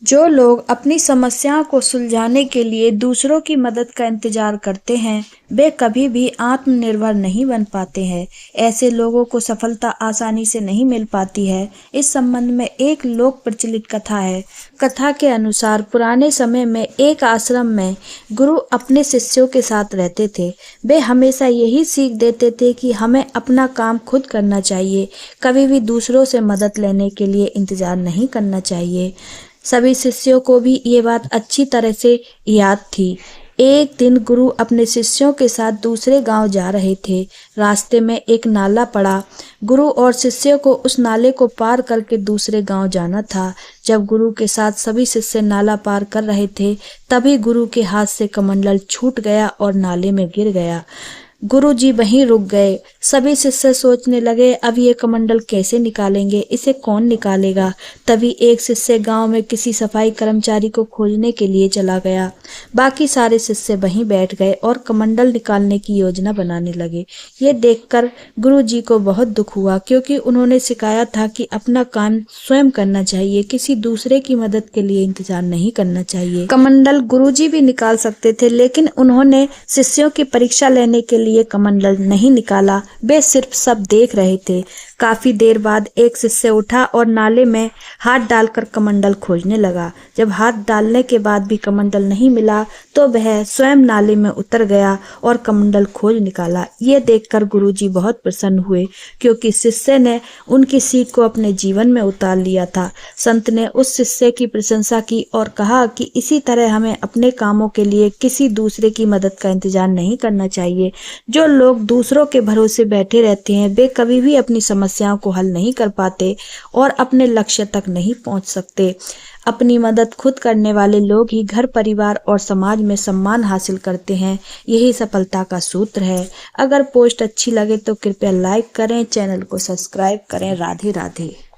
जो लोग अपनी समस्याओं को सुलझाने के लिए दूसरों की मदद का इंतजार करते हैं, वे कभी भी आत्मनिर्भर नहीं बन पाते हैं। ऐसे लोगों को सफलता आसानी से नहीं मिल पाती है। इस संबंध में एक लोक प्रचलित कथा है। कथा के अनुसार पुराने समय में एक आश्रम में गुरु अपने शिष्यों के साथ रहते थे। वे हमेशा यही सीख देते थे कि हमें अपना काम खुद करना चाहिए, कभी भी दूसरों से मदद लेने के लिए इंतजार नहीं करना चाहिए। सभी शिष्यों को भी ये बात अच्छी तरह से याद थी। एक दिन गुरु अपने शिष्यों के साथ दूसरे गांव जा रहे थे। रास्ते में एक नाला पड़ा। गुरु और शिष्यों को उस नाले को पार करके दूसरे गांव जाना था। जब गुरु के साथ सभी शिष्य नाला पार कर रहे थे, तभी गुरु के हाथ से कमंडल छूट गया और नाले में गिर गया। गुरु जी वहीं रुक गए। सभी शिष्य सोचने लगे, अब ये कमंडल कैसे निकालेंगे, इसे कौन निकालेगा। तभी एक शिष्य गांव में किसी सफाई कर्मचारी को खोजने के लिए चला गया। बाकी सारे शिष्य वहीं बैठ गए और कमंडल निकालने की योजना बनाने लगे। ये देखकर गुरु जी को बहुत दुख हुआ, क्योंकि उन्होंने सिखाया था कि अपना काम स्वयं करना चाहिए, किसी दूसरे की मदद के लिए इंतजार नहीं करना चाहिए। कमंडल गुरु जी भी निकाल सकते थे, लेकिन उन्होंने शिष्यों की परीक्षा लेने के लिए कमंडल नहीं निकाला। वे सिर्फ सब देख रहे थे। काफी देर बाद एक शिष्य उठा और नाले में हाथ डालकर कमंडल खोजने लगा। जब हाथ डालने के बाद भी कमंडल नहीं मिला, तो वह स्वयं नाले में उतर गया और कमंडल खोज निकाला। ये देखकर गुरुजी बहुत प्रसन्न हुए, क्योंकि शिष्य ने उनकी सीख को अपने जीवन में उतार लिया था। संत ने उस शिष्य की प्रशंसा की और कहा कि इसी तरह हमें अपने कामों के लिए किसी दूसरे की मदद का इंतजार नहीं करना चाहिए। जो लोग दूसरों के भरोसे बैठे रहते हैं, वे कभी भी अपनी समस्याओं को हल नहीं कर पाते और अपने लक्ष्य तक नहीं पहुंच सकते। अपनी मदद खुद करने वाले लोग ही घर, परिवार और समाज में सम्मान हासिल करते हैं। यही सफलता का सूत्र है। अगर पोस्ट अच्छी लगे तो कृपया लाइक करें, चैनल को सब्सक्राइब करें। राधे राधे।